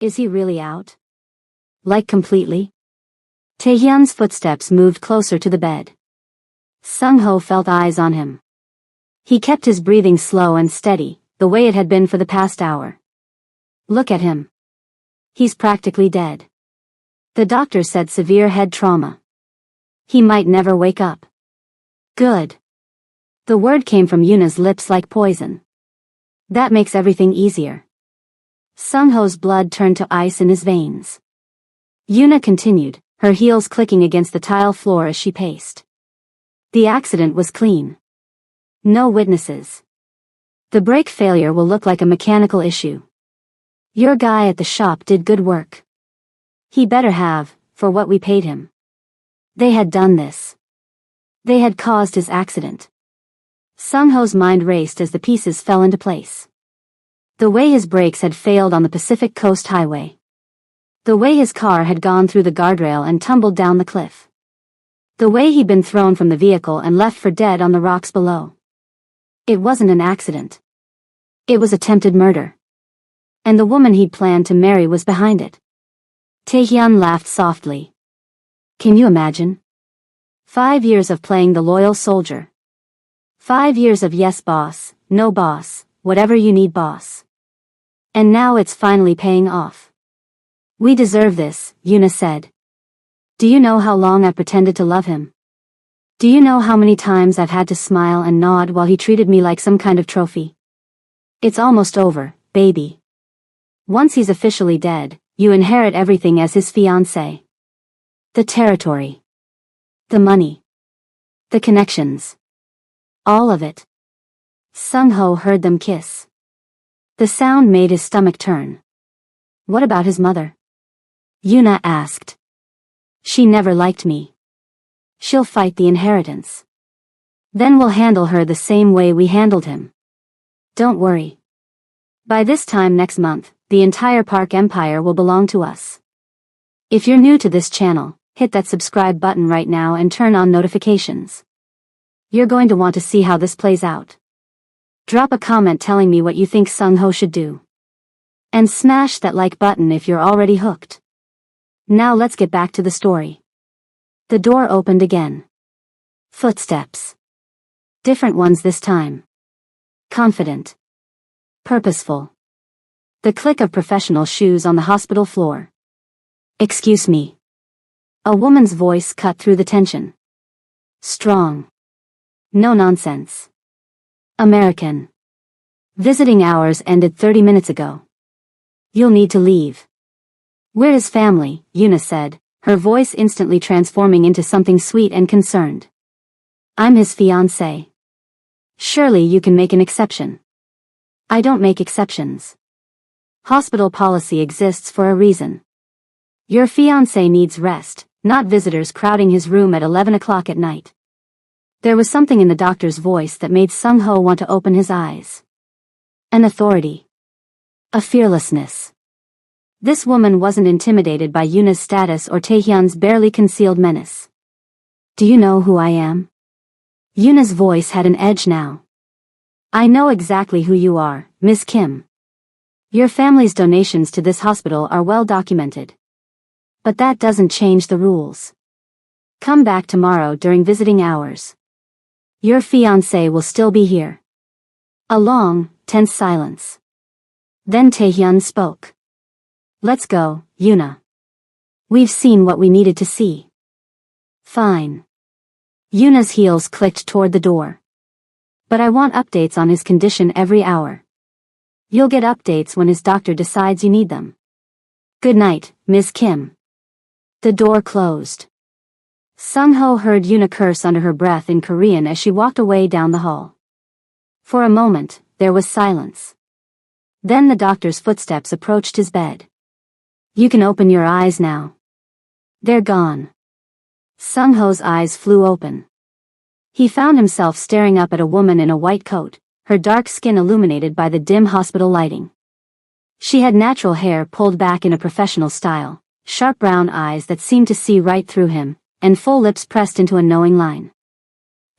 Is he really out? Like completely? Taehyun's footsteps moved closer to the bed. Sung-ho felt eyes on him. He kept his breathing slow and steady, the way it had been for the past hour. Look at him. He's practically dead. The doctor said severe head trauma. He might never wake up. Good. The word came from Yuna's lips like poison. That makes everything easier. Sung-ho's blood turned to ice in his veins. Yuna continued, her heels clicking against the tile floor as she paced. The accident was clean. No witnesses. The brake failure will look like a mechanical issue. Your guy at the shop did good work. He better have, for what we paid him. They had done this. They had caused his accident. Sung-ho's mind raced as the pieces fell into place. The way his brakes had failed on the Pacific Coast Highway. The way his car had gone through the guardrail and tumbled down the cliff. The way he'd been thrown from the vehicle and left for dead on the rocks below. It wasn't an accident. It was attempted murder. And the woman he'd planned to marry was behind it. Taehyun laughed softly. Can you imagine? 5 years of playing the loyal soldier. 5 years of yes boss, no boss, whatever you need boss. And now it's finally paying off. We deserve this, Yuna said. Do you know how long I've pretended to love him? Do you know how many times I've had to smile and nod while he treated me like some kind of trophy? It's almost over, baby. Once he's officially dead, you inherit everything as his fiancé. The territory. The money. The connections. All of it. Sung-ho heard them kiss. The sound made his stomach turn. What about his mother? Yuna asked. She never liked me. She'll fight the inheritance. Then we'll handle her the same way we handled him. Don't worry. By this time next month, the entire Park Empire will belong to us. If you're new to this channel, hit that subscribe button right now and turn on notifications. You're going to want to see how this plays out. Drop a comment telling me what you think Sung-ho should do. And smash that like button if you're already hooked. Now let's get back to the story. The door opened again. Footsteps. Different ones this time. Confident. Purposeful. The click of professional shoes on the hospital floor. Excuse me. A woman's voice cut through the tension. Strong. No nonsense. American. Visiting hours ended 30 minutes ago. You'll need to leave. We're his family, Yuna said, her voice instantly transforming into something sweet and concerned. I'm his fiancé. Surely you can make an exception. I don't make exceptions. Hospital policy exists for a reason. Your fiancé needs rest, not visitors crowding his room at 11 o'clock at night. There was something in the doctor's voice that made Sung-ho want to open his eyes. An authority. A fearlessness. This woman wasn't intimidated by Yuna's status or Taehyun's barely concealed menace. Do you know who I am? Yuna's voice had an edge now. I know exactly who you are, Miss Kim. Your family's donations to this hospital are well documented. But that doesn't change the rules. Come back tomorrow during visiting hours. Your fiancé will still be here. A long, tense silence. Then Taehyun spoke. Let's go, Yuna. We've seen what we needed to see. Fine. Yuna's heels clicked toward the door. But I want updates on his condition every hour. You'll get updates when his doctor decides you need them. Good night, Ms. Kim. The door closed. Sung-ho heard Yuna curse under her breath in Korean as she walked away down the hall. For a moment, there was silence. Then the doctor's footsteps approached his bed. You can open your eyes now. They're gone. Sung-ho's eyes flew open. He found himself staring up at a woman in a white coat, her dark skin illuminated by the dim hospital lighting. She had natural hair pulled back in a professional style, sharp brown eyes that seemed to see right through him, and full lips pressed into a knowing line.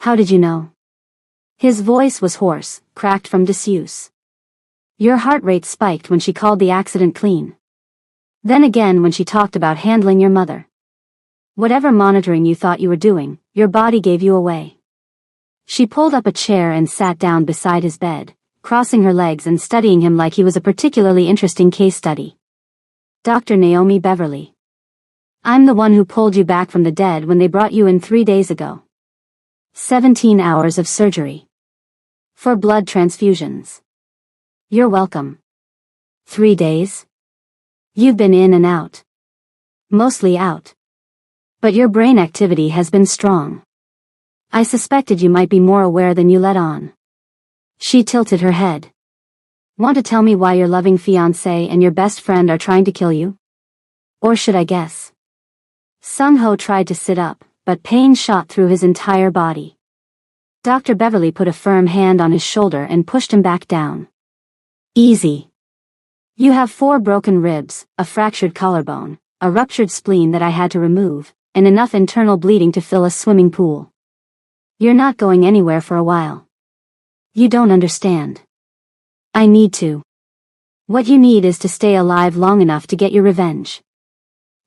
How did you know? His voice was hoarse, cracked from disuse. Your heart rate spiked when she called the accident clean. Then again when she talked about handling your mother. Whatever monitoring you thought you were doing, your body gave you away. She pulled up a chair and sat down beside his bed, crossing her legs and studying him like he was a particularly interesting case study. Dr. Naomi Beverly. I'm the one who pulled you back from the dead when they brought you in 3 days ago. 17 hours of surgery. For blood transfusions. You're welcome. 3 days? You've been in and out. Mostly out. But your brain activity has been strong. I suspected you might be more aware than you let on. She tilted her head. Want to tell me why your loving fiancé and your best friend are trying to kill you? Or should I guess? Sung-ho tried to sit up, but pain shot through his entire body. Dr. Beverly put a firm hand on his shoulder and pushed him back down. Easy. You have 4 broken ribs, a fractured collarbone, a ruptured spleen that I had to remove, and enough internal bleeding to fill a swimming pool. You're not going anywhere for a while. You don't understand. I need to. What you need is to stay alive long enough to get your revenge.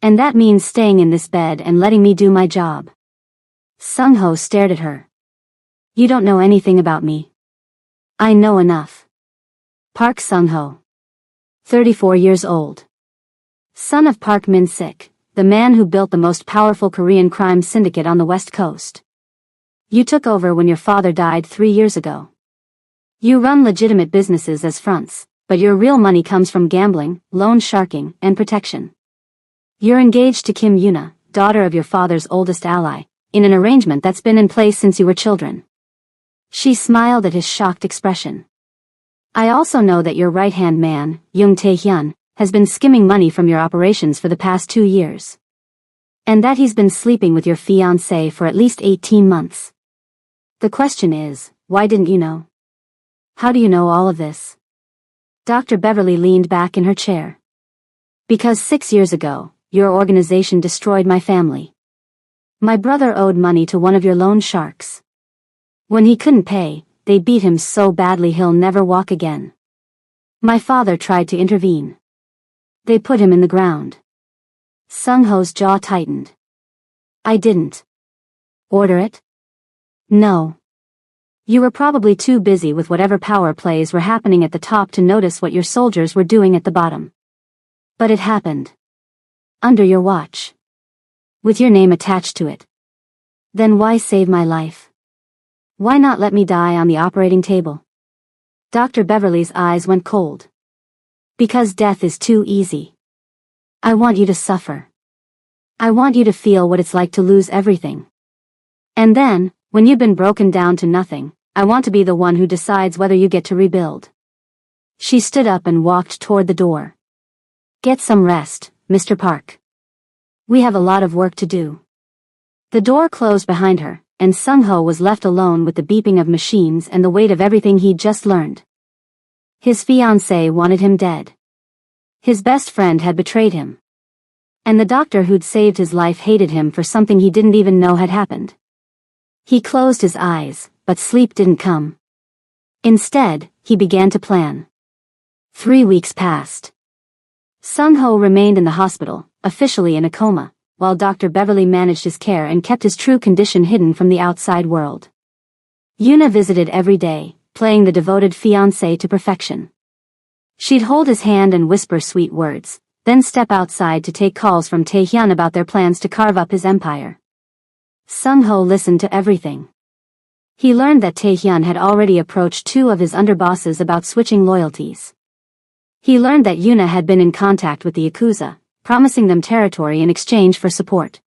And that means staying in this bed and letting me do my job. Sung-ho stared at her. You don't know anything about me. I know enough. Park Sung-ho. 34 years old. Son of Park Min-sik, the man who built the most powerful Korean crime syndicate on the West Coast. You took over when your father died 3 years ago. You run legitimate businesses as fronts, but your real money comes from gambling, loan sharking, and protection. You're engaged to Kim Yuna, daughter of your father's oldest ally, in an arrangement that's been in place since you were children. She smiled at his shocked expression. I also know that your right-hand man, Young Tae-hyun, has been skimming money from your operations for the past 2 years. And that he's been sleeping with your fiancé for at least 18 months. The question is, why didn't you know? How do you know all of this? Dr. Beverly leaned back in her chair. Because 6 years ago, your organization destroyed my family. My brother owed money to one of your loan sharks. When he couldn't pay, they beat him so badly he'll never walk again. My father tried to intervene. They put him in the ground. Sung-ho's jaw tightened. I didn't. Order it? No. You were probably too busy with whatever power plays were happening at the top to notice what your soldiers were doing at the bottom. But it happened. Under your watch. With your name attached to it. Then why save my life? Why not let me die on the operating table? Dr. Beverly's eyes went cold. Because death is too easy. I want you to suffer. I want you to feel what it's like to lose everything. And then, when you've been broken down to nothing, I want to be the one who decides whether you get to rebuild. She stood up and walked toward the door. Get some rest, Mr. Park. We have a lot of work to do. The door closed behind her, and Sung-ho was left alone with the beeping of machines and the weight of everything he'd just learned. His fiancée wanted him dead. His best friend had betrayed him. And the doctor who'd saved his life hated him for something he didn't even know had happened. He closed his eyes, but sleep didn't come. Instead, he began to plan. 3 weeks passed. Sung-ho remained in the hospital, officially in a coma, while Dr. Beverly managed his care and kept his true condition hidden from the outside world. Yuna visited every day, playing the devoted fiancé to perfection. She'd hold his hand and whisper sweet words, then step outside to take calls from Tae-hyun about their plans to carve up his empire. Sung-ho listened to everything. He learned that Tae-hyun had already approached 2 of his underbosses about switching loyalties. He learned that Yuna had been in contact with the Yakuza, promising them territory in exchange for support.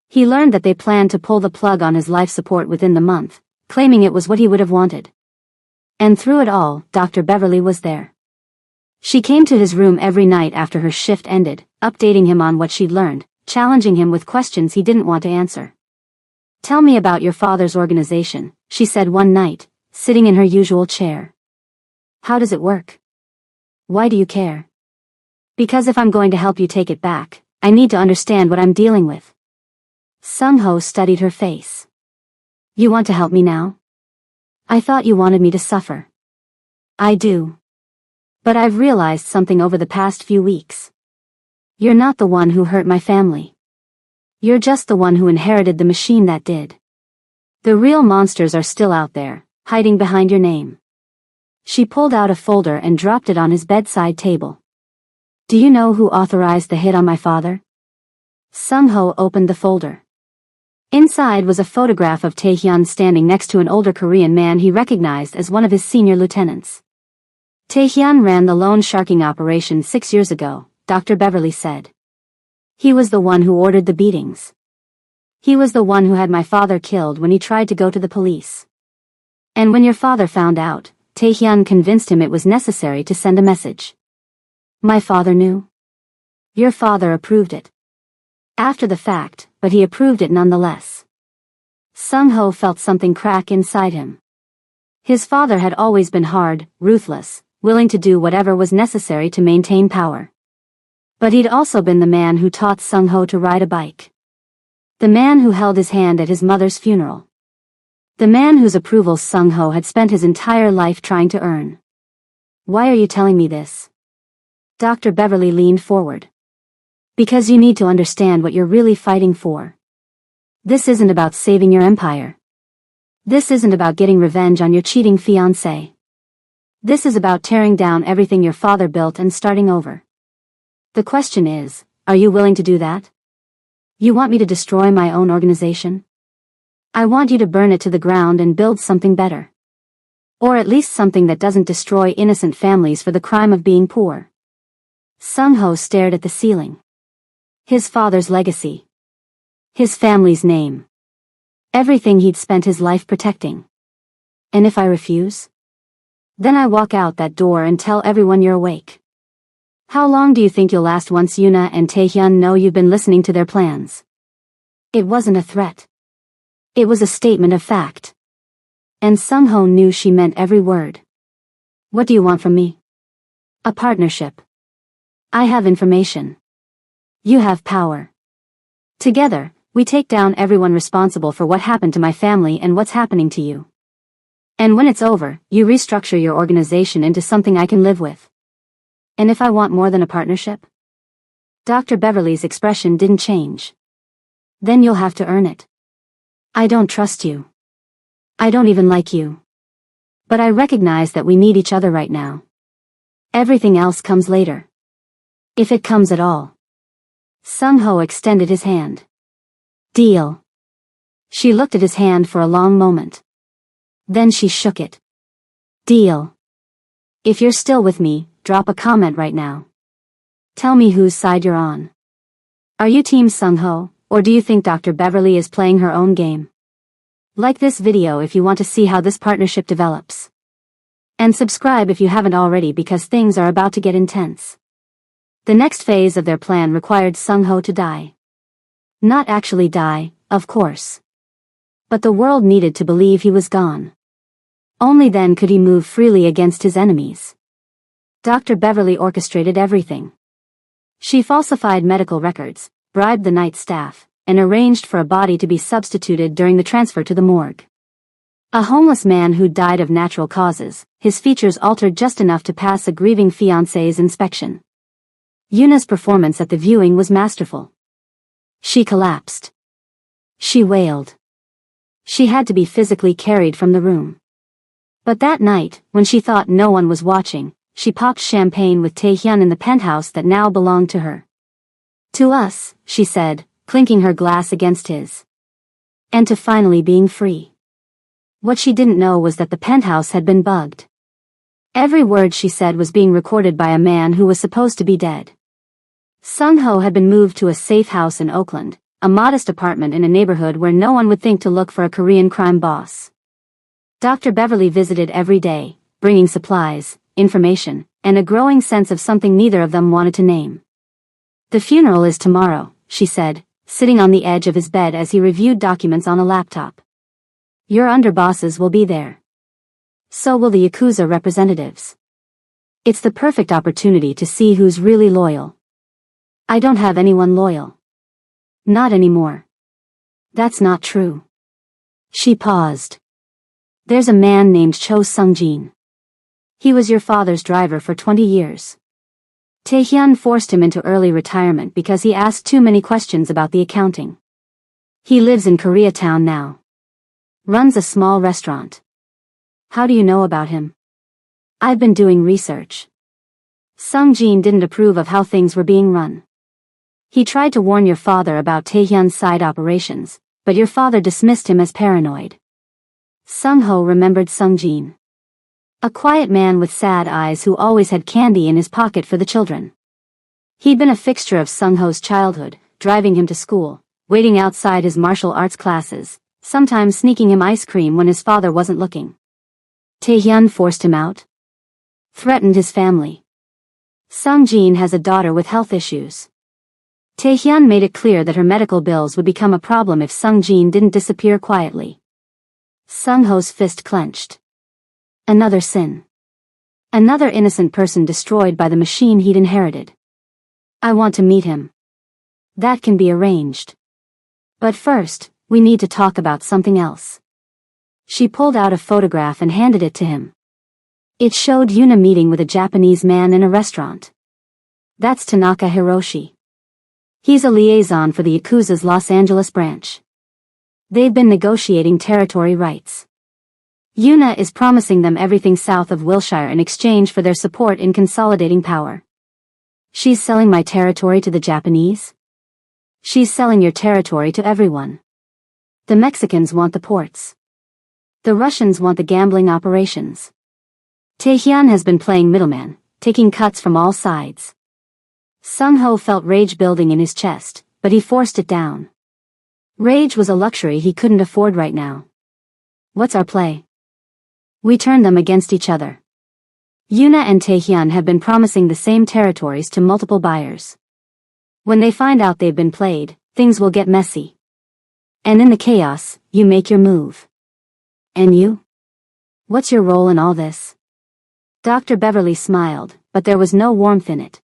He learned that they planned to pull the plug on his life support within the month, claiming it was what he would have wanted. And through it all, Dr. Beverly was there. She came to his room every night after her shift ended, updating him on what she'd learned, challenging him with questions he didn't want to answer. Tell me about your father's organization, she said one night, sitting in her usual chair. How does it work? Why do you care? Because if I'm going to help you take it back, I need to understand what I'm dealing with. Sung-ho studied her face. You want to help me now? I thought you wanted me to suffer. I do. But I've realized something over the past few weeks. You're not the one who hurt my family. You're just the one who inherited the machine that did. The real monsters are still out there, hiding behind your name. She pulled out a folder and dropped it on his bedside table. Do you know who authorized the hit on my father? Sung-ho opened the folder. Inside was a photograph of Taehyun standing next to an older Korean man he recognized as one of his senior lieutenants. Taehyun ran the loan sharking operation 6 years ago, Dr. Beverly said. He was the one who ordered the beatings. He was the one who had my father killed when he tried to go to the police. And when your father found out, Taehyun convinced him it was necessary to send a message. My father knew. Your father approved it. After the fact, but he approved it nonetheless. Sung-ho felt something crack inside him. His father had always been hard, ruthless, willing to do whatever was necessary to maintain power. But he'd also been the man who taught Sung-ho to ride a bike. The man who held his hand at his mother's funeral. The man whose approval Sung-ho had spent his entire life trying to earn. Why are you telling me this? Dr. Beverly leaned forward. Because you need to understand what you're really fighting for. This isn't about saving your empire. This isn't about getting revenge on your cheating fiancé. This is about tearing down everything your father built and starting over. The question is, are you willing to do that? You want me to destroy my own organization? I want you to burn it to the ground and build something better. Or at least something that doesn't destroy innocent families for the crime of being poor. Sung-ho stared at the ceiling. His father's legacy. His family's name. Everything he'd spent his life protecting. And if I refuse? Then I walk out that door and tell everyone you're awake. How long do you think you'll last once Yuna and Taehyun know you've been listening to their plans? It wasn't a threat. It was a statement of fact. And Sung-ho knew she meant every word. What do you want from me? A partnership. I have information. You have power. Together, we take down everyone responsible for what happened to my family and what's happening to you. And when it's over, you restructure your organization into something I can live with. And if I want more than a partnership? Dr. Beverly's expression didn't change. Then you'll have to earn it. I don't trust you. I don't even like you. But I recognize that we need each other right now. Everything else comes later. If it comes at all. Sung-ho extended his hand. Deal. She looked at his hand for a long moment. Then she shook it. Deal. If you're still with me, drop a comment right now. Tell me whose side you're on. Are you Team Sung-ho, or do you think Dr. Beverly is playing her own game? Like this video if you want to see how this partnership develops. And subscribe if you haven't already because things are about to get intense. The next phase of their plan required Sung-ho to die. Not actually die, of course. But the world needed to believe he was gone. Only then could he move freely against his enemies. Dr. Beverly orchestrated everything. She falsified medical records, bribed the night staff, and arranged for a body to be substituted during the transfer to the morgue. A homeless man who died of natural causes, his features altered just enough to pass a grieving fiancé's inspection. Yuna's performance at the viewing was masterful. She collapsed. She wailed. She had to be physically carried from the room. But that night, when she thought no one was watching, she popped champagne with Taehyun in the penthouse that now belonged to her. To us, she said, clinking her glass against his. And to finally being free. What she didn't know was that the penthouse had been bugged. Every word she said was being recorded by a man who was supposed to be dead. Sung-ho had been moved to a safe house in Oakland, a modest apartment in a neighborhood where no one would think to look for a Korean crime boss. Dr. Beverly visited every day, bringing supplies, information, and a growing sense of something neither of them wanted to name. The funeral is tomorrow, she said, sitting on the edge of his bed as he reviewed documents on a laptop. Your underbosses will be there. So will the Yakuza representatives. It's the perfect opportunity to see who's really loyal. I don't have anyone loyal. Not anymore. That's not true. She paused. There's a man named Cho Sung-jin. He was your father's driver for 20 years. Taehyun forced him into early retirement because he asked too many questions about the accounting. He lives in Koreatown now. Runs a small restaurant. How do you know about him? I've been doing research. Sung Jin didn't approve of how things were being run. He tried to warn your father about Taehyun's side operations, but your father dismissed him as paranoid. Sung Ho remembered Sung Jin. A quiet man with sad eyes who always had candy in his pocket for the children. He'd been a fixture of Sung Ho's childhood, driving him to school, waiting outside his martial arts classes, sometimes sneaking him ice cream when his father wasn't looking. Taehyun forced him out. Threatened his family. Sung Jin has a daughter with health issues. Taehyun made it clear that her medical bills would become a problem if Sung Jin didn't disappear quietly. Sung Ho's fist clenched. Another sin. Another innocent person destroyed by the machine he'd inherited. I want to meet him. That can be arranged. But first, we need to talk about something else. She pulled out a photograph and handed it to him. It showed Yuna meeting with a Japanese man in a restaurant. That's Tanaka Hiroshi. He's a liaison for the Yakuza's Los Angeles branch. They've been negotiating territory rights. Yuna is promising them everything south of Wilshire in exchange for their support in consolidating power. She's selling my territory to the Japanese? She's selling your territory to everyone. The Mexicans want the ports. The Russians want the gambling operations. Taehyun has been playing middleman, taking cuts from all sides. Sung Ho felt rage building in his chest, but he forced it down. Rage was a luxury he couldn't afford right now. What's our play? We turn them against each other. Yuna and Taehyun have been promising the same territories to multiple buyers. When they find out they've been played, things will get messy. And in the chaos, you make your move. And you? What's your role in all this? Dr. Beverly smiled, but there was no warmth in it.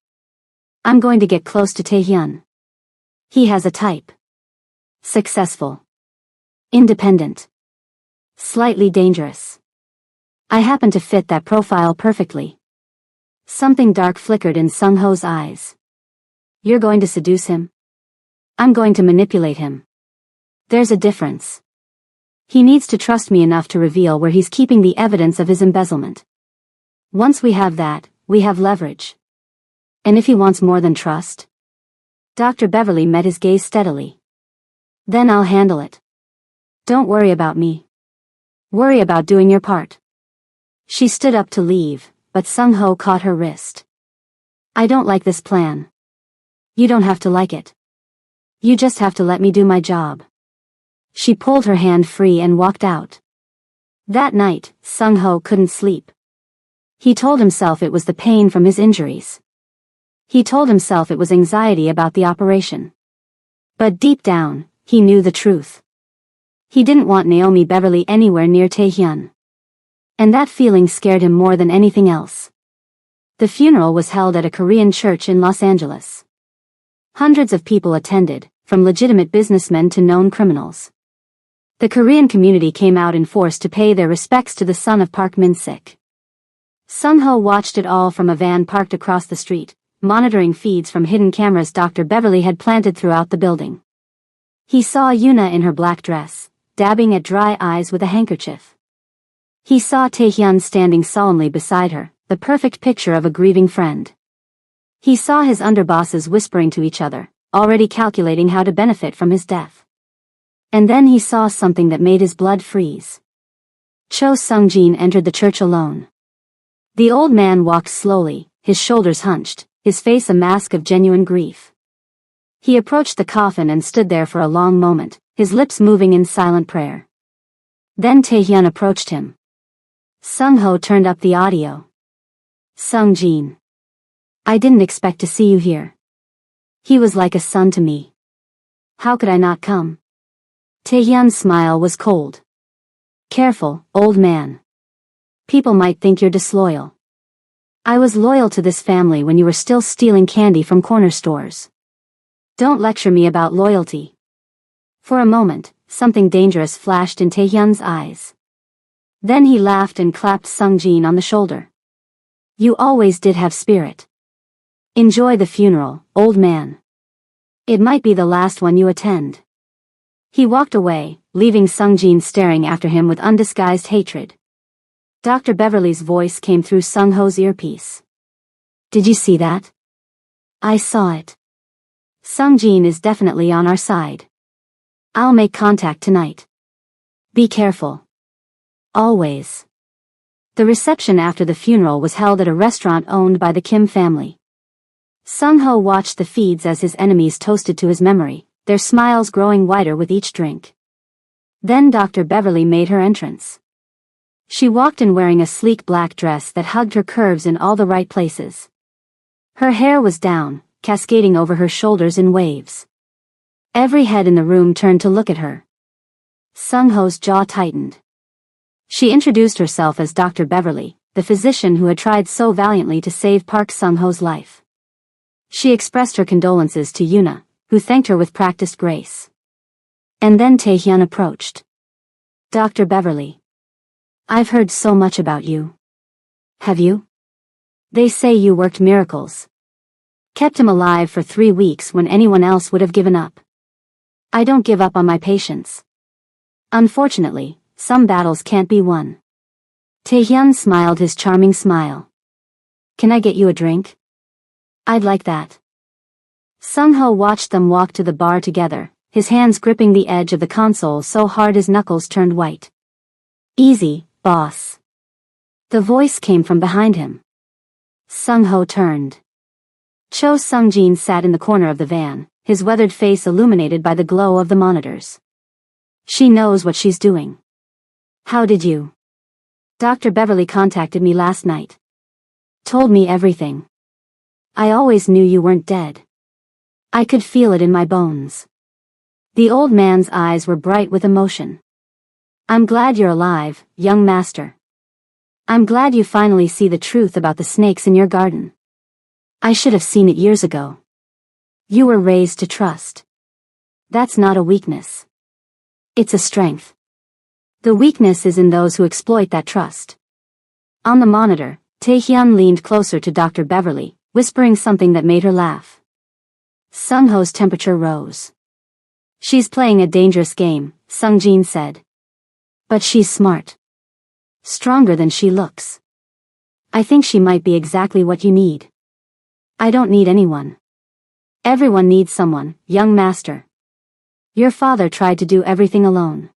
I'm going to get close to Taehyun. He has a type. Successful. Independent. Slightly dangerous. I happen to fit that profile perfectly. Something dark flickered in Sung Ho's eyes. You're going to seduce him? I'm going to manipulate him. There's a difference. He needs to trust me enough to reveal where he's keeping the evidence of his embezzlement. Once we have that, we have leverage. And if he wants more than trust? Dr. Beverly met his gaze steadily. Then I'll handle it. Don't worry about me. Worry about doing your part. She stood up to leave, but Sung Ho caught her wrist. I don't like this plan. You don't have to like it. You just have to let me do my job. She pulled her hand free and walked out. That night, Sung Ho couldn't sleep. He told himself it was the pain from his injuries. He told himself it was anxiety about the operation. But deep down, he knew the truth. He didn't want Naomi Beverly anywhere near Taehyun. And that feeling scared him more than anything else. The funeral was held at a Korean church in Los Angeles. Hundreds of people attended, from legitimate businessmen to known criminals. The Korean community came out in force to pay their respects to the son of Park Min-sik. Sung Ho watched it all from a van parked across the street, monitoring feeds from hidden cameras Dr. Beverly had planted throughout the building. He saw Yuna in her black dress, dabbing at dry eyes with a handkerchief. He saw Taehyun standing solemnly beside her, the perfect picture of a grieving friend. He saw his underbosses whispering to each other, already calculating how to benefit from his death. And then he saw something that made his blood freeze. Cho Sung-jin entered the church alone. The old man walked slowly, his shoulders hunched, his face a mask of genuine grief. He approached the coffin and stood there for a long moment, his lips moving in silent prayer. Then Taehyun approached him. Sung Ho turned up the audio. Sung Jin. I didn't expect to see you here. He was like a son to me. How could I not come? Taehyun's smile was cold. Careful, old man. People might think you're disloyal. I was loyal to this family when you were still stealing candy from corner stores. Don't lecture me about loyalty. For a moment, something dangerous flashed in Taehyun's eyes. Then he laughed and clapped Sung Jin on the shoulder. You always did have spirit. Enjoy the funeral, old man. It might be the last one you attend. He walked away, leaving Sung-jin staring after him with undisguised hatred. Dr. Beverly's voice came through Sung-ho's earpiece. Did you see that? I saw it. Sung-jin is definitely on our side. I'll make contact tonight. Be careful. Always. The reception after the funeral was held at a restaurant owned by the Kim family. Sung-ho watched the feeds as his enemies toasted to his memory, their smiles growing wider with each drink. Then Dr. Beverly made her entrance. She walked in wearing a sleek black dress that hugged her curves in all the right places. Her hair was down, cascading over her shoulders in waves. Every head in the room turned to look at her. Sung-ho's jaw tightened. She introduced herself as Dr. Beverly, the physician who had tried so valiantly to save Park Sung-ho's life. She expressed her condolences to Yuna, who thanked her with practiced grace. And then Taehyun approached. Dr. Beverly. I've heard so much about you. Have you? They say you worked miracles. Kept him alive for 3 weeks when anyone else would have given up. I don't give up on my patients. Unfortunately, some battles can't be won. Taehyun smiled his charming smile. Can I get you a drink? I'd like that. Sung-ho watched them walk to the bar together, his hands gripping the edge of the console so hard his knuckles turned white. Easy, boss. The voice came from behind him. Sung-ho turned. Cho Sung-jin sat in the corner of the van, his weathered face illuminated by the glow of the monitors. She knows what she's doing. How did you? Dr. Beverly contacted me last night. Told me everything. I always knew you weren't dead. I could feel it in my bones. The old man's eyes were bright with emotion. I'm glad you're alive, young master. I'm glad you finally see the truth about the snakes in your garden. I should have seen it years ago. You were raised to trust. That's not a weakness. It's a strength. The weakness is in those who exploit that trust. On the monitor, Taehyun leaned closer to Dr. Beverly, whispering something that made her laugh. Sung-ho's temperature rose. She's playing a dangerous game, Sung-jin said. But she's smart. Stronger than she looks. I think she might be exactly what you need. I don't need anyone. Everyone needs someone, young master. Your father tried to do everything alone.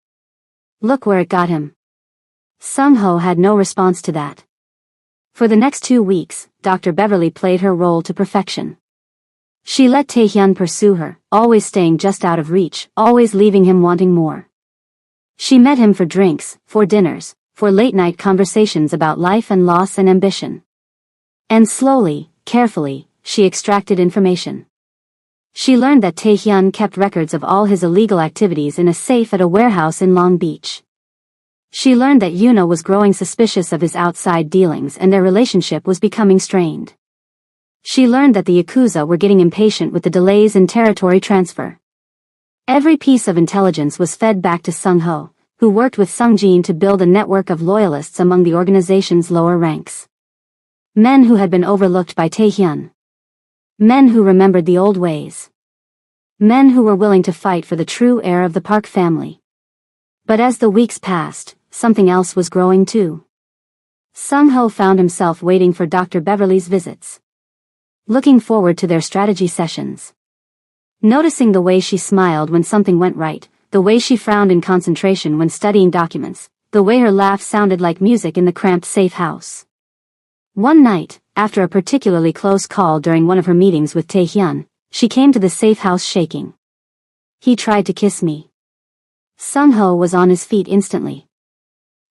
Look where it got him. Sung-ho had no response to that. For the next 2 weeks, Dr. Beverly played her role to perfection. She let Taehyun pursue her, always staying just out of reach, always leaving him wanting more. She met him for drinks, for dinners, for late-night conversations about life and loss and ambition. And slowly, carefully, she extracted information. She learned that Taehyun kept records of all his illegal activities in a safe at a warehouse in Long Beach. She learned that Yuna was growing suspicious of his outside dealings and their relationship was becoming strained. She learned that the Yakuza were getting impatient with the delays in territory transfer. Every piece of intelligence was fed back to Sung-ho, who worked with Sung-jin to build a network of loyalists among the organization's lower ranks. Men who had been overlooked by Taehyun. Men who remembered the old ways. Men who were willing to fight for the true heir of the Park family. But as the weeks passed, something else was growing too. Sung-ho found himself waiting for Dr. Beverly's visits. Looking forward to their strategy sessions. Noticing the way she smiled when something went right, the way she frowned in concentration when studying documents, the way her laugh sounded like music in the cramped safe house. One night, after a particularly close call during one of her meetings with Taehyun, she came to the safe house shaking. He tried to kiss me. Sung-ho was on his feet instantly.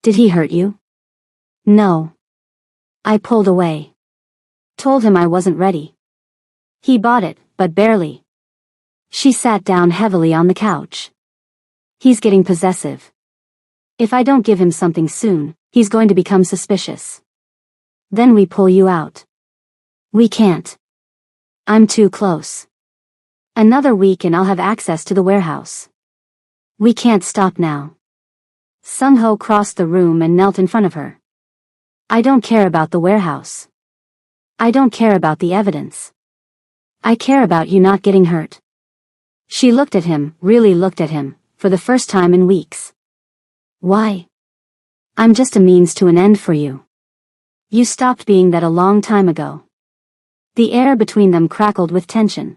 Did he hurt you? No. I pulled away. Told him I wasn't ready. He bought it, but barely. She sat down heavily on the couch. He's getting possessive. If I don't give him something soon, he's going to become suspicious. Then we pull you out. We can't. I'm too close. Another week and I'll have access to the warehouse. We can't stop now. Sung-ho crossed the room and knelt in front of her. I don't care about the warehouse. I don't care about the evidence. I care about you not getting hurt. She looked at him, really looked at him, for the first time in weeks. Why? I'm just a means to an end for you. You stopped being that a long time ago. The air between them crackled with tension.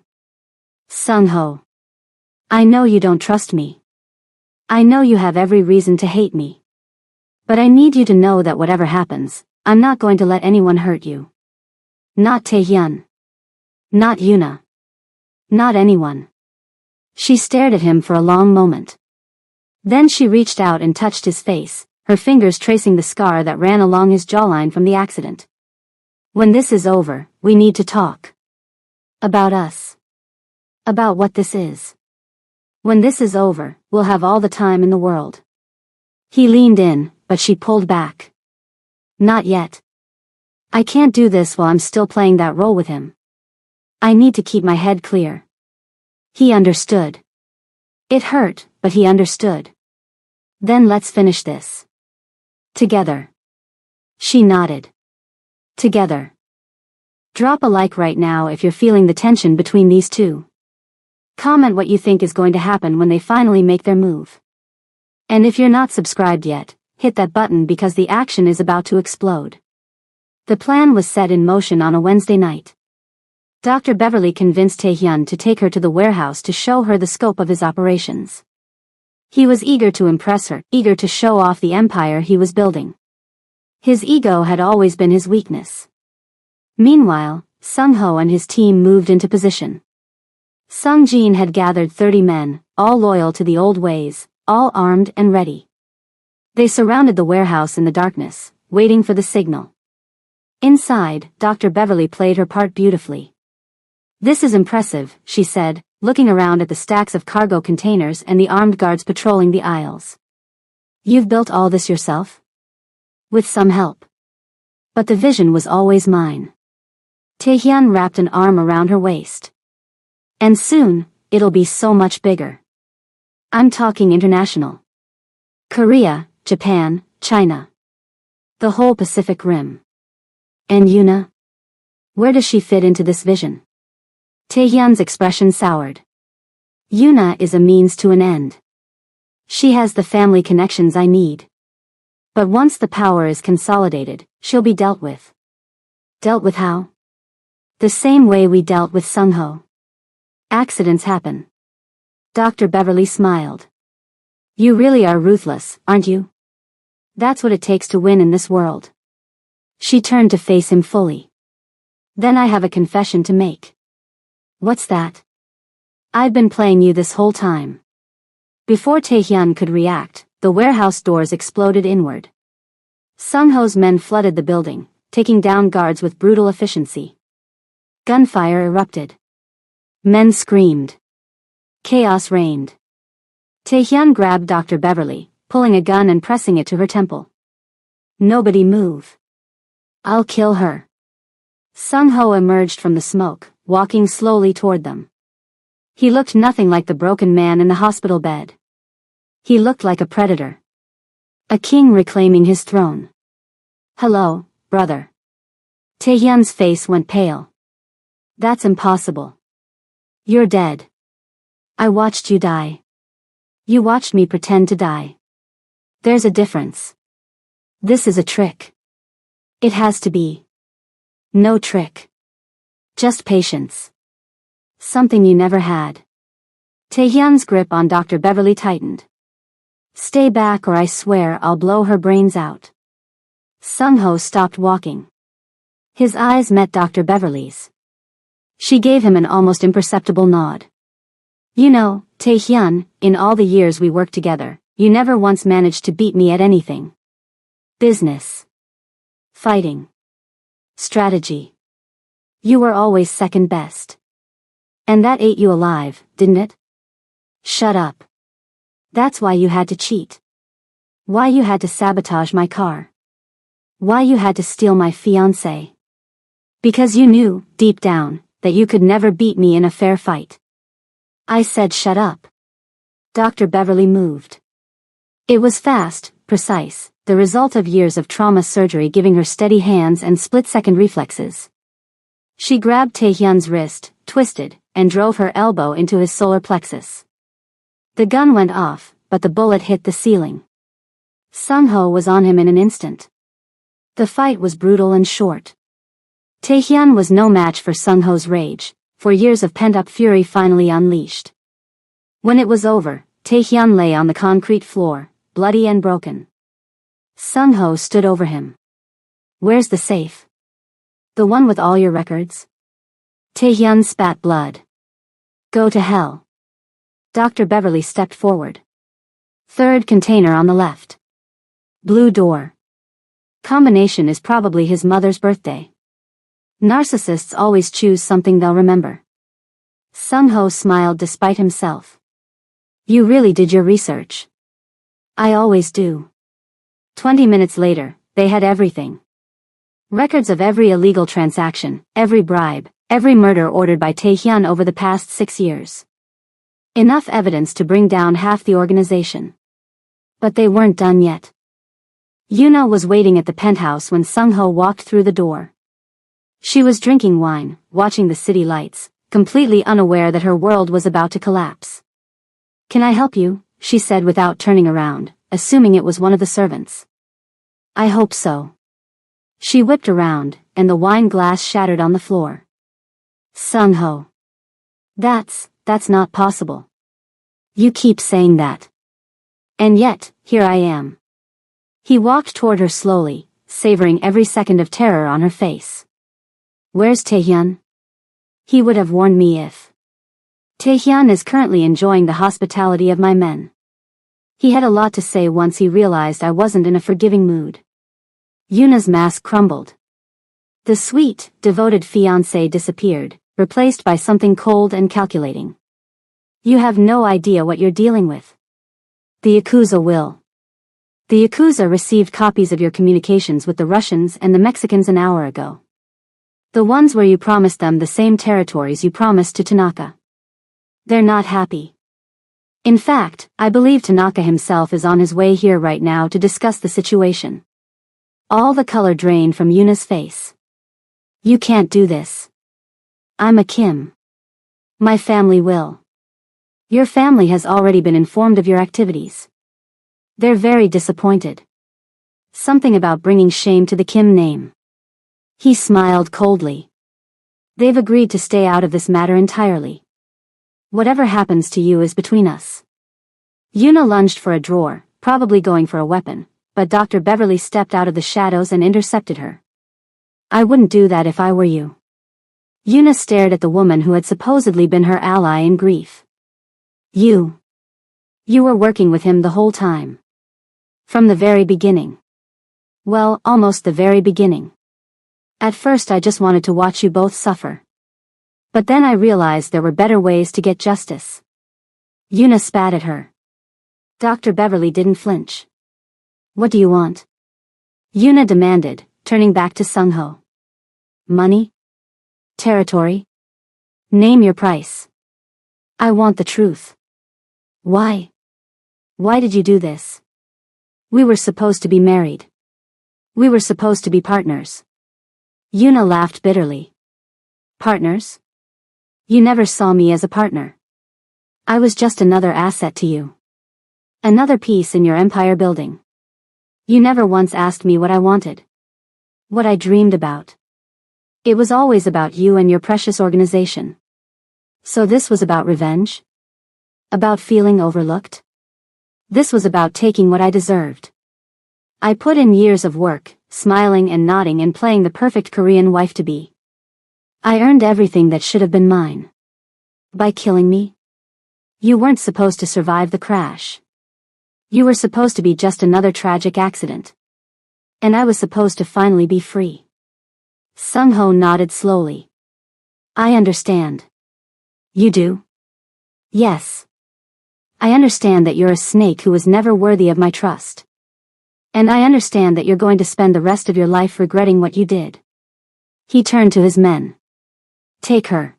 Sung-ho. I know you don't trust me. I know you have every reason to hate me. But I need you to know that whatever happens, I'm not going to let anyone hurt you. Not Taehyun. Not Yuna. Not anyone. She stared at him for a long moment. Then she reached out and touched his face, her fingers tracing the scar that ran along his jawline from the accident. When this is over, we need to talk. About us. About what this is. When this is over, we'll have all the time in the world. He leaned in, but she pulled back. Not yet. I can't do this while I'm still playing that role with him. I need to keep my head clear. He understood. It hurt, but he understood. Then let's finish this. Together. She nodded. Together. Drop a like right now if you're feeling the tension between these two. Comment what you think is going to happen when they finally make their move. And if you're not subscribed yet, hit that button because the action is about to explode. The plan was set in motion on a Wednesday night. Dr. Beverly convinced Taehyun to take her to the warehouse to show her the scope of his operations. He was eager to impress her, eager to show off the empire he was building. His ego had always been his weakness. Meanwhile, Sung-ho and his team moved into position. Sung-jin had gathered 30 men, all loyal to the old ways, all armed and ready. They surrounded the warehouse in the darkness, waiting for the signal. Inside, Dr. Beverly played her part beautifully. This is impressive, she said, looking around at the stacks of cargo containers and the armed guards patrolling the aisles. You've built all this yourself? With some help. But the vision was always mine. Taehyun wrapped an arm around her waist. And soon, it'll be so much bigger. I'm talking international. Korea, Japan, China. The whole Pacific Rim. And Yuna? Where does she fit into this vision? Taehyun's expression soured. Yuna is a means to an end. She has the family connections I need. But once the power is consolidated, she'll be dealt with. Dealt with how? The same way we dealt with Sung-ho. Accidents happen. Dr. Beverly smiled. You really are ruthless, aren't you? That's what it takes to win in this world. She turned to face him fully. Then I have a confession to make. What's that? I've been playing you this whole time. Before Taehyun could react, the warehouse doors exploded inward. Sung-ho's men flooded the building, taking down guards with brutal efficiency. Gunfire erupted. Men screamed. Chaos reigned. Taehyun grabbed Dr. Beverly, pulling a gun and pressing it to her temple. Nobody move. I'll kill her. Sung-ho emerged from the smoke, walking slowly toward them. He looked nothing like the broken man in the hospital bed. He looked like a predator. A king reclaiming his throne. Hello, brother. Taehyun's face went pale. That's impossible. You're dead. I watched you die. You watched me pretend to die. There's a difference. This is a trick. It has to be. No trick. Just patience. Something you never had. Taehyun's grip on Dr. Beverly tightened. Stay back or I swear I'll blow her brains out. Sung-ho stopped walking. His eyes met Dr. Beverly's. She gave him an almost imperceptible nod. You know, Taehyun, in all the years we worked together, you never once managed to beat me at anything. Business. Fighting. Strategy. You were always second best. And that ate you alive, didn't it? Shut up. That's why you had to cheat. Why you had to sabotage my car. Why you had to steal my fiancé. Because you knew, deep down, that you could never beat me in a fair fight. I said shut up. Dr. Beverly moved. It was fast, precise, the result of years of trauma surgery giving her steady hands and split-second reflexes. She grabbed Taehyun's wrist, twisted, and drove her elbow into his solar plexus. The gun went off, but the bullet hit the ceiling. Sung-ho was on him in an instant. The fight was brutal and short. Taehyun was no match for Sung-ho's rage, for years of pent-up fury finally unleashed. When it was over, Taehyun lay on the concrete floor, bloody and broken. Sung-ho stood over him. "Where's the safe? The one with all your records?" Taehyun spat blood. "Go to hell." Dr. Beverly stepped forward. "Third container on the left. Blue door." Combination is probably his mother's birthday. Narcissists always choose something they'll remember. Sung-ho smiled despite himself. "You really did your research." "I always do." 20 minutes later, they had everything. Records of every illegal transaction, every bribe, every murder ordered by Taehyun over the past 6 years. Enough evidence to bring down half the organization. But they weren't done yet. Yuna was waiting at the penthouse when Sung-ho walked through the door. She was drinking wine, watching the city lights, completely unaware that her world was about to collapse. "Can I help you?" she said without turning around, assuming it was one of the servants. "I hope so." She whipped around, and the wine glass shattered on the floor. "Sung-ho. That's not possible. You keep saying that. And yet, here I am." He walked toward her slowly, savoring every second of terror on her face. "Where's Taehyun? He would have warned me if." "Taehyun is currently enjoying the hospitality of my men." He had a lot to say once he realized I wasn't in a forgiving mood. Yuna's mask crumbled. The sweet, devoted fiancé disappeared, replaced by something cold and calculating. "You have no idea what you're dealing with. The Yakuza will. The Yakuza received copies of your communications with the Russians and the Mexicans an hour ago. The ones where you promised them the same territories you promised to Tanaka. They're not happy. In fact, I believe Tanaka himself is on his way here right now to discuss the situation." All the color drained from Yuna's face. "You can't do this. I'm a Kim. My family will. Your family has already been informed of your activities. They're very disappointed. Something about bringing shame to the Kim name." He smiled coldly. "They've agreed to stay out of this matter entirely. Whatever happens to you is between us." Yuna lunged for a drawer, probably going for a weapon, but Dr. Beverly stepped out of the shadows and intercepted her. "I wouldn't do that if I were you." Yuna stared at the woman who had supposedly been her ally in grief. You were working with him the whole time. From the very beginning. Well, almost the very beginning. At first I just wanted to watch you both suffer. But then I realized there were better ways to get justice." Yuna spat at her. Dr. Beverly didn't flinch. "What do you want?" Yuna demanded, turning back to Sung-ho. "Money? Territory? Name your price." "I want the truth." "Why? Why did you do this? We were supposed to be married. We were supposed to be partners." Yuna laughed bitterly. "Partners? You never saw me as a partner. I was just another asset to you. Another piece in your empire building. You never once asked me what I wanted. What I dreamed about. It was always about you and your precious organization. So this was about revenge? About feeling overlooked? This was about taking what I deserved. I put in years of work, smiling and nodding and playing the perfect Korean wife-to-be. I earned everything that should have been mine. By killing me? You weren't supposed to survive the crash. You were supposed to be just another tragic accident. And I was supposed to finally be free." Sung-ho nodded slowly. "I understand." "You do?" "Yes. I understand that you're a snake who was never worthy of my trust. And I understand that you're going to spend the rest of your life regretting what you did." He turned to his men. "Take her.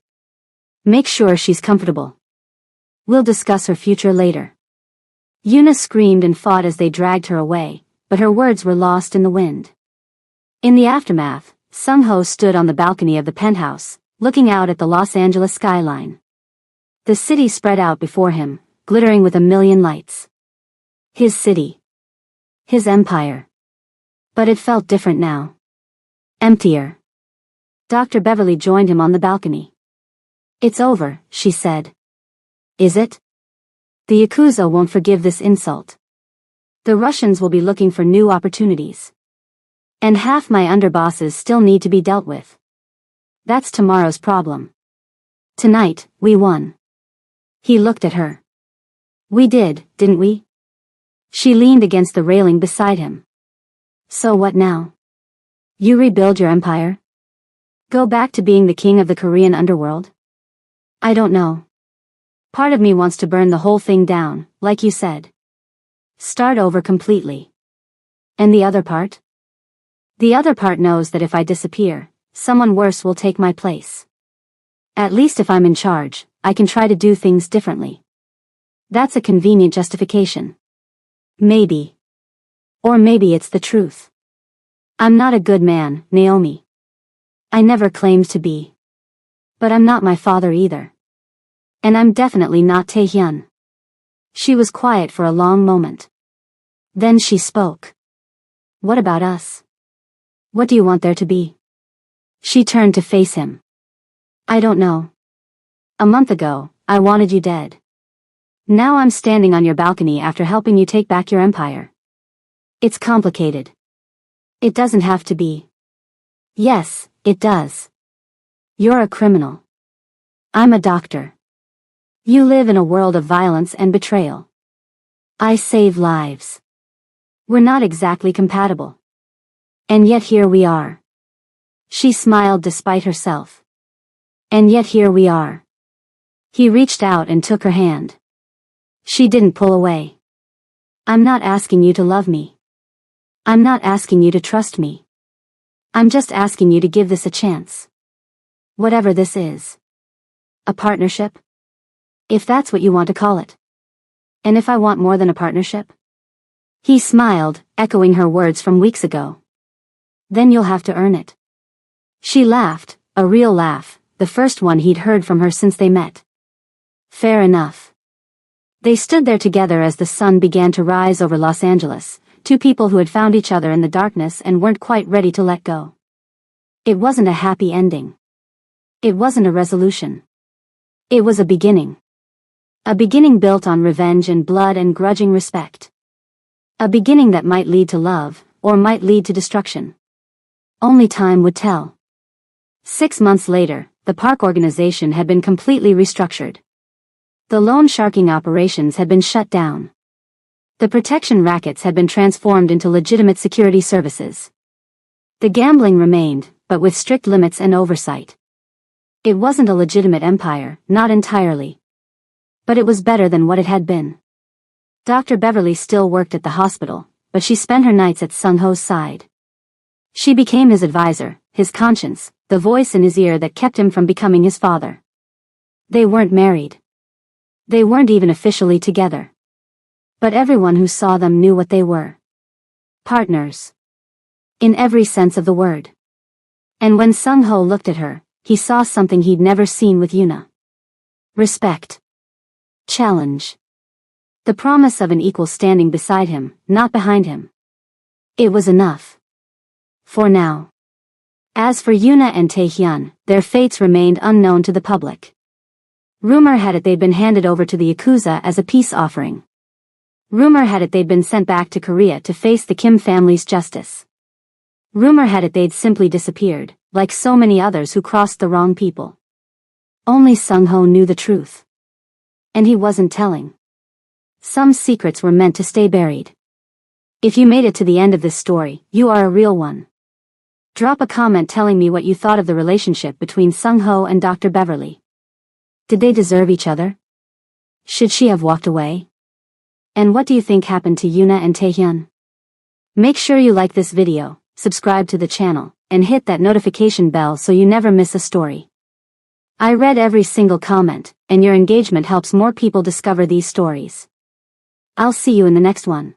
Make sure she's comfortable. We'll discuss her future later." Yuna screamed and fought as they dragged her away, but her words were lost in the wind. In the aftermath, Sung-ho stood on the balcony of the penthouse, looking out at the Los Angeles skyline. The city spread out before him, glittering with a million lights. His city. His empire. But it felt different now. Emptier. Dr. Beverly joined him on the balcony. "It's over," she said. "Is it? The Yakuza won't forgive this insult. The Russians will be looking for new opportunities. And half my underbosses still need to be dealt with. That's tomorrow's problem. Tonight, we won." He looked at her. "We did, didn't we?" She leaned against the railing beside him. "So what now? You rebuild your empire? Go back to being the king of the Korean underworld? I don't know. Part of me wants to burn the whole thing down, like you said. Start over completely. And the other part? The other part knows that if I disappear, someone worse will take my place. At least if I'm in charge, I can try to do things differently. That's a convenient justification. Maybe. Or maybe it's the truth. I'm not a good man, Naomi. I never claimed to be. But I'm not my father either. And I'm definitely not Taehyun." She was quiet for a long moment. Then she spoke. "What about us? What do you want there to be?" She turned to face him. "I don't know. A month ago, I wanted you dead. Now I'm standing on your balcony after helping you take back your empire. It's complicated. It doesn't have to be. Yes, it does. You're a criminal. I'm a doctor. You live in a world of violence and betrayal. I save lives. We're not exactly compatible. And yet here we are." She smiled despite herself. "And yet here we are." He reached out and took her hand. She didn't pull away. "I'm not asking you to love me. I'm not asking you to trust me. I'm just asking you to give this a chance. Whatever this is. A partnership? If that's what you want to call it. And if I want more than a partnership?" He smiled, echoing her words from weeks ago. "Then you'll have to earn it." She laughed, a real laugh, the first one he'd heard from her since they met. Fair enough. They stood there together as the sun began to rise over Los Angeles, two people who had found each other in the darkness and weren't quite ready to let go. It wasn't a happy ending. It wasn't a resolution. It was a beginning. A beginning built on revenge and blood and grudging respect. A beginning that might lead to love, or might lead to destruction. Only time would tell. 6 months later, the park organization had been completely restructured. The loan sharking operations had been shut down. The protection rackets had been transformed into legitimate security services. The gambling remained, but with strict limits and oversight. It wasn't a legitimate empire, not entirely. But it was better than what it had been. Dr. Beverly still worked at the hospital, but she spent her nights at Sung-ho's side. She became his advisor, his conscience, the voice in his ear that kept him from becoming his father. They weren't married. They weren't even officially together. But everyone who saw them knew what they were. Partners. In every sense of the word. And when Sung-ho looked at her, he saw something he'd never seen with Yuna. Respect. Challenge. The promise of an equal standing beside him, not behind him. It was enough. For now. As for Yuna and Taehyun, their fates remained unknown to the public. Rumor had it they'd been handed over to the Yakuza as a peace offering. Rumor had it they'd been sent back to Korea to face the Kim family's justice. Rumor had it they'd simply disappeared, like so many others who crossed the wrong people. Only Sung-ho knew the truth. And he wasn't telling. Some secrets were meant to stay buried. If you made it to the end of this story, you are a real one. Drop a comment telling me what you thought of the relationship between Sung-ho and Dr. Beverly. Did they deserve each other? Should she have walked away? And what do you think happened to Yuna and Taehyun? Make sure you like this video, subscribe to the channel, and hit that notification bell so you never miss a story. I read every single comment, and your engagement helps more people discover these stories. I'll see you in the next one.